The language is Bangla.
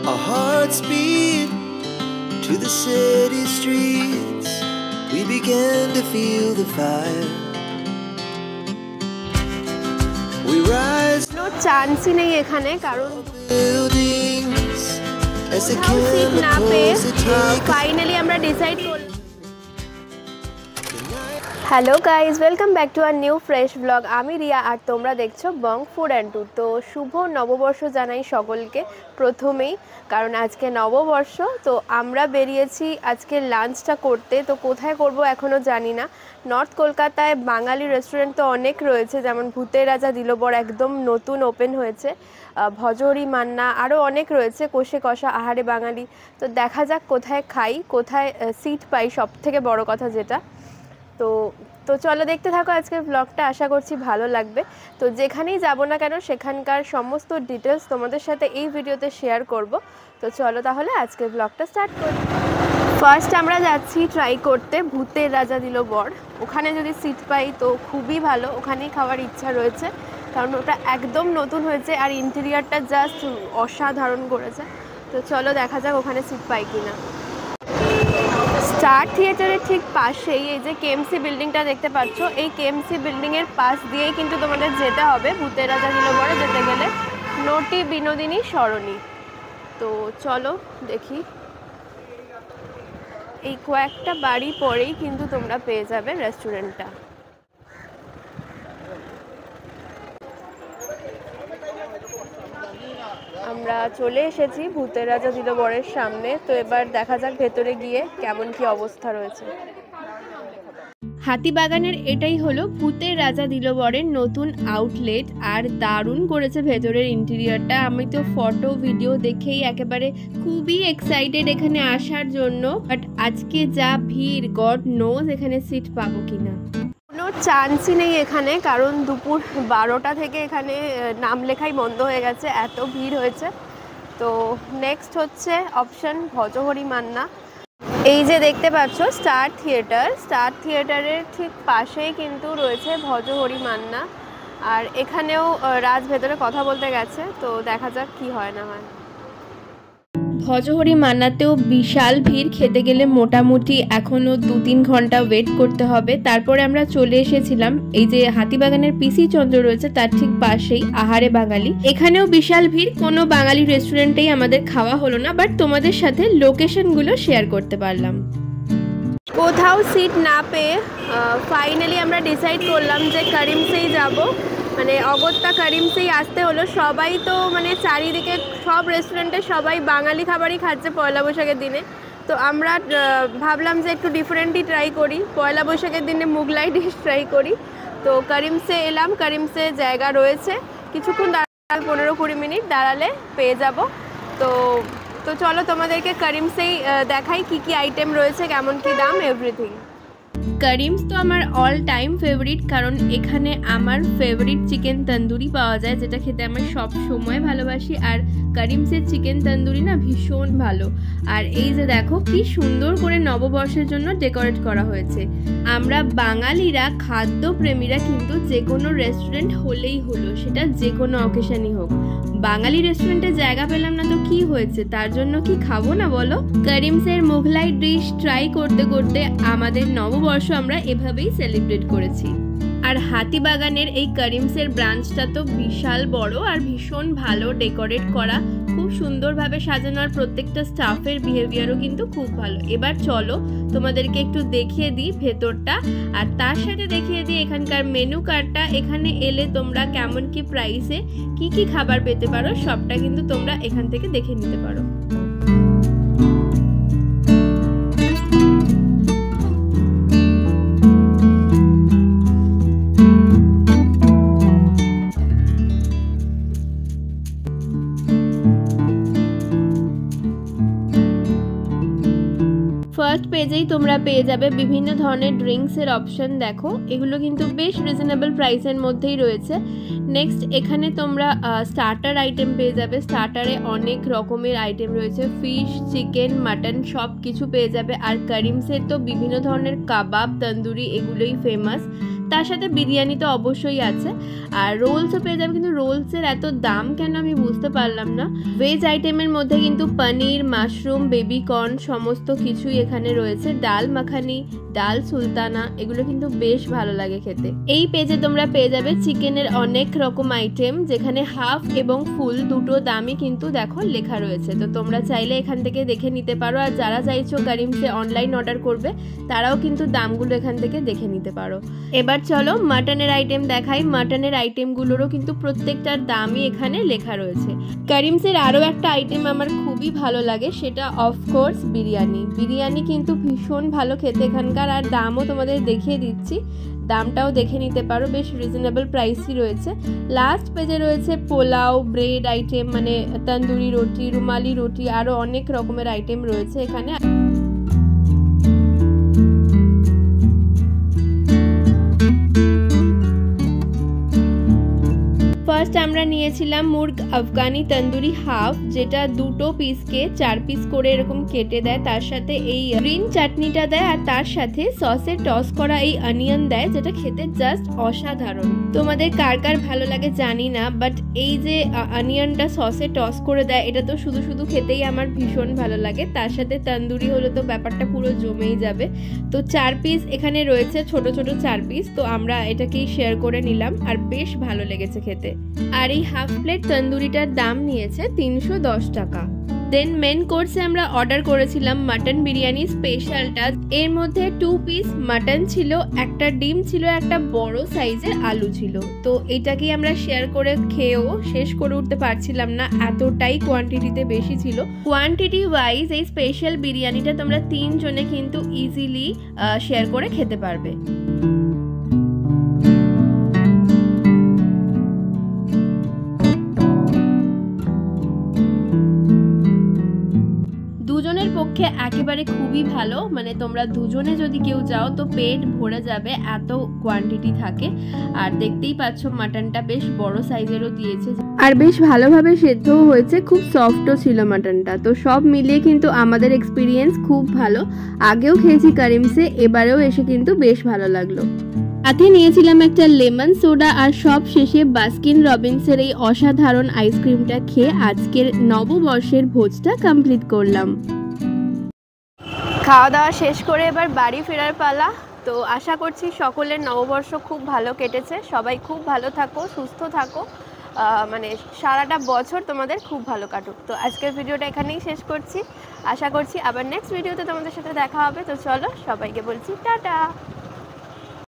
Our hearts beat to the city streets. We began to feel the fire. We rise. No chance ही नहीं এখানে কারণ buildings as the সিট না পেয়ে chemicals ফাইনালি আমরা ডিসাইড করলাম। Hello guys, welcome back to our new fresh blog. আমি রিয়া আর তোমরা দেখছো বং ফুড অ্যান্ড ট্যুর। তো শুভ নববর্ষ জানাই সকলকে প্রথমেই, কারণ আজকে নববর্ষ। তো আমরা বেরিয়েছি আজকে লাঞ্চটা করতে। তো কোথায় করব এখনও জানি না। নর্থ কলকাতায় বাঙালি রেস্টুরেন্ট তো অনেক রয়েছে, যেমন ভূতের রাজা দিলবর একদম নতুন ওপেন হয়েছে, ভজহরি মান্না, আরও অনেক রয়েছে, কষে কষা, আহারে বাঙালি। তো দেখা যাক কোথায় খাই, কোথায় সিট পাই, সব থেকে বড় কথা যেটা। তো চলো দেখতে থাকো আজকের ব্লগটা, আশা করছি ভালো লাগবে। তো যেখানেই যাব না কেন সেখানকার সমস্ত ডিটেলস তোমাদের সাথে এই ভিডিওতে শেয়ার করব। তো চলো তাহলে আজকের ব্লগটা স্টার্ট করি। ফার্স্ট আমরা যাচ্ছি ট্রাই করতে ভূতের রাজা দিলবর। ওখানে যদি সিট পাই তো খুবই ভালো, ওখানেই খাওয়ার ইচ্ছা রয়েছে, কারণ ওটা একদম নতুন হয়েছে আর ইন্টেরিয়ারটা জাস্ট অসাধারণ করেছে। তো চলো দেখা যাক ওখানে সিট পাই কিনা। স্টার থিয়েটারের ঠিক পাশেই এই যে কেএমসি বিল্ডিংটা দেখতে পাচ্ছ, এই কেএমসি বিল্ডিংয়ের পাশ দিয়েই কিন্তু তোমাদের যেতে হবে ভূতের রাজা দিলবরে যেতে গেলে নটি বিনোদিনী সরণি। তো চলো দেখি, এই কয়েকটা বাড়ি পরেই কিন্তু তোমরা পেয়ে যাবে রেস্টুরেন্টটা। আমরা চলে এসেছি ভূতের রাজা দিলবরের সামনে। তো এবার দেখা যাক ভেতরে গিয়ে কেমন কি অবস্থা রয়েছে। হাতিবাগানের এটাই হলো ভূতের রাজা দিলবরের নতুন আউটলেট, আর দারুণ করেছে ভেতরের ইন্টেরিয়রটা। আমি তো ফটো ভিডিও দেখেই একেবারে খুবই এক্সাইটেড এখানে আসার জন্য। বাট আজকে যা ভিড়, গড নোজ এখানে সিট পাবো কিনা। কোনো চান্সই নেই এখানে, কারণ দুপুর 12টা থেকে এখানে নাম লেখাই বন্ধ হয়ে গেছে, এত ভিড় হয়েছে। তো নেক্সট হচ্ছে অপশন ভজহরি মান্না। এই যে দেখতে পাচ্ছ স্টার থিয়েটার, স্টার থিয়েটারের ঠিক পাশেই কিন্তু রয়েছে ভজহরি মান্না। আর এখানেও রাজ ভেতরে কথা বলতে গেছে, তো দেখা যাক কি হয় না হয়। ভজহরি মান্নাতেও বিশাল ভিড়, খেতে গেলে মোটামুটি এখনও 2-3 ঘন্টা ওয়েট করতে হবে। তারপরে আমরা চলে এসেছিলাম এই যে হাতিবাগানের পিসি চন্দ্র রয়েছে তার ঠিক পাশেই আহারে বাঙালি। এখানেও বিশাল ভিড়, কোনো বাঙালি রেস্টুরেন্টেই আমাদের খাওয়া হলো না, বাট তোমাদের সাথে লোকেশনগুলো শেয়ার করতে পারলাম। কোথাও সিট না পেয়ে ফাইনালি আমরা ডিসাইড করলাম যে করিমসেই যাব, মানে অগত্যা করিমসেই আসতে হলো। সবাই তো মানে চারিদিকে সব রেস্টুরেন্টে সবাই বাঙালি খাবারই খাচ্ছে পয়লা বৈশাখের দিনে। তো আমরা ভাবলাম যে একটু ডিফারেন্টই ট্রাই করি, পয়লা বৈশাখের দিনে মুগলাই ডিশ ট্রাই করি। তো করিমসে এলাম, করিমসে জায়গা রয়েছে, কিছুক্ষণ দাঁড়ালে 15-20 মিনিট দাঁড়ালে পেয়ে যাব। তো চলো তোমাদেরকে করিমসেই দেখাই কি কি আইটেম রয়েছে, কেমন কি দাম, এভরিথিং। করিমস তো আমার অল টাইম ফেভারিট, কারণ এখানে আমার ফেভারিট চিকেন তন্দুরি পাওয়া যায়, যেটা খেতে আমি সব সময় ভালোবাসি। আর করিমসের চিকেন তন্দুরি না ভীষণ ভালো। আর এই যে দেখো কি সুন্দর করে নববর্ষের জন্য ডেকোরেট করা হয়েছে। আমরা বাঙালিরা খাদ্যপ্রেমীরা কিন্তু যে কোনো রেস্টুরেন্ট হলেই হলো, সেটা যে কোনো অকেশনই হোক। বাঙালি রেস্টুরেন্টে জায়গা পেলাম না তো কি হয়েছে, তার জন্য কি খাবো না বলো। করিমসের মোগলাই ডিশ ট্রাই করতে করতে আমাদের নববর্ষ আমরা এভাবেই সেলিব্রেট করেছি। আর হাতিবাগানের এই করিমসের ব্রাঞ্চটা তো বিশাল বড় আর ভীষণ ভালো ডেকোরেট করা, খুব সুন্দরভাবে সাজানো, আর প্রত্যেকটা স্টাফের বিহেভিয়ারও কিন্তু খুব ভালো। এবার চলো তোমাদেরকে একটু দেখিয়ে দিই ভেতরটা, আর তার সাথে দেখিয়ে দিই এখানকার মেনু কার্ডটা। এখানে এলে তোমরা কেমন কি প্রাইসে কি কি খাবার পেতে পারো সবটা কিন্তু তোমরা এখান থেকে দেখে নিতে পারো। ফার্স্ট পেজেই তোমরা পেয়ে যাবে বিভিন্ন ধরনের ড্রিঙ্কসের অপশন। দেখো এগুলো কিন্তু বেশ রিজনেবল প্রাইসের মধ্যেই রয়েছে। নেক্সট এখানে তোমরা স্টার্টার আইটেম পেয়ে যাবে। স্টার্টারে অনেক রকমের আইটেম রয়েছে, ফিশ, চিকেন, মাটন সব কিছু পেয়ে যাবে। আর করিমসের তো বিভিন্ন ধরনের কাবাব, তন্দুরি এগুলোই ফেমাস। তার সাথে বিরিয়ানি তো অবশ্যই আছে, আর রোলসও পেয়ে যাবে। কিন্তু রোলসের এত দাম কেন আমি বুঝতে পারলাম না। ভেজ আইটেমের মধ্যে কিন্তু পনির, মাশরুম, বেবি কর্ন সমস্ত কিছুই এখানে রয়েছে। ডাল মাখানি, ডাল সুলতানা, এগুলো কিন্তু বেশ ভালো লাগে খেতে। এই পেজে তোমরা পেয়ে যাবে চিকেনের অনেক রকম আইটেম, যেখানে হাফ এবং ফুল দুটো দামই কিন্তু দেখো লেখা রয়েছে। তো তোমরা চাইলে এখান থেকে দেখে নিতে পারো। আর যারা চাইছো কারিমসে অনলাইন অর্ডার করবে তারাও কিন্তু দামগুলো এখান থেকে দেখে নিতে পারো। এবার চলো মাটনের আইটেম দেখাই। মাটনের আইটেমগুলোরও কিন্তু প্রত্যেকটার দামই এখানে লেখা রয়েছে। কারিমসের আরও একটা আইটেম আমার খুবই ভালো লাগে, সেটা অফকোর্স বিরিয়ানি। বিরিয়ানি কিন্তু ভীষণ ভালো খেতে এখানকার, আর দামও তোমাদের দেখিয়ে দিচ্ছি, দামটাও দেখে নিতে পারো, বেশ রিজনেবল প্রাইসই রয়েছে। লাস্ট পেজে রয়েছে পোলাও, ব্রেড আইটেম, মানে তন্দুরি রুটি, রুমালি রুটি, আরও অনেক রকমের আইটেম রয়েছে এখানে। ফার্স্ট আমরা নিয়েছিলাম মুর্গ আফগানি তন্দুরি হাফ, যেটা দুটো পিসকে 4 পিস করে এরকম কেটে দেয়, তার সাথে এই গ্রিন চাটনিটা দেয়, আর তার সাথে সসে টস করা এই অনিয়ন দেয়, যেটা খেতে জাস্ট অসাধারণ। তোমাদের কার কার ভালো লাগে জানি না, বাট এই যে অনিয়নটা সসে টস করে দেয়, এটা তো শুধু শুধু খেতেই আমার ভীষণ ভালো লাগে। তার সাথে তন্দুরি হলে তো ব্যাপারটা পুরো জমেই যাবে। তো 4 পিস এখানে রয়েছে, ছোট ছোট 4 পিস, তো আমরা এটাকেই শেয়ার করে নিলাম, আর বেশ ভালো লেগেছে খেতে। আর এই হাফ প্লেট তন্দুরিটার দাম নিয়েছে 310 টাকা। দেন মেন কোর্সে আমরা অর্ডার করেছিলাম মাটন বিরিয়ানি স্পেশালটা। এর মধ্যে 2 পিস মাটন ছিল, একটা ডিম ছিল, একটা বড় সাইজের আলু ছিল। তো এটাকেই আমরা শেয়ার করে খেয়েও শেষ করে উঠতে পারছিলাম না, এতটাই কোয়ান্টিটিতে বেশি ছিল। কোয়ান্টিটি ওয়াইজ এই স্পেশাল বিরিয়ানিটা তোমরা 3 জনে কিন্তু ইজিলি শেয়ার করে খেতে পারবে। দুজনের পক্ষে একেবারে খুবই ভালো, মানে তোমরা দুজনে যদি কেউ যাও তো পেট ভরে যাবে, এত কোয়ান্টিটি থাকে। আর দেখতেই পাচ্ছ মাটনটা বেশ বড় সাইজেরও দিয়েছে, আর বেশ ভালোভাবে সেদ্ধও হয়েছে, খুব সফটও ছিল মাটনটা। তো সব মিলিয়ে কিন্তু আমাদের এক্সপিরিয়েন্স খুব ভালো। আগেও খেয়েছি কারিমসে, এবারেও এসে কিন্তু বেশ ভালো লাগলো। সাথে নিয়েছিলাম একটা লেমন সোডা, আর সব শেষে বাস্কিন রবিন্সের এই অসাধারণ আইসক্রিমটা খেয়ে আজকের নববর্ষের ভোজটা কমপ্লিট করলাম। খাওয়া দাওয়া শেষ করে এবার বাড়ি ফেরার পালা। তো আশা করছি সকলের নববর্ষ খুব ভালো কেটেছে, সবাই খুব ভালো থাকো, সুস্থ থাকো, মানে সারাটা বছর তোমাদের খুব ভালো কাটুক। তো আজকের ভিডিওটা এখানেই শেষ করছি, আশা করছি আবার নেক্সট ভিডিওতে তোমাদের সাথে দেখা হবে। তো চলো সবাইকে বলছি টাটা।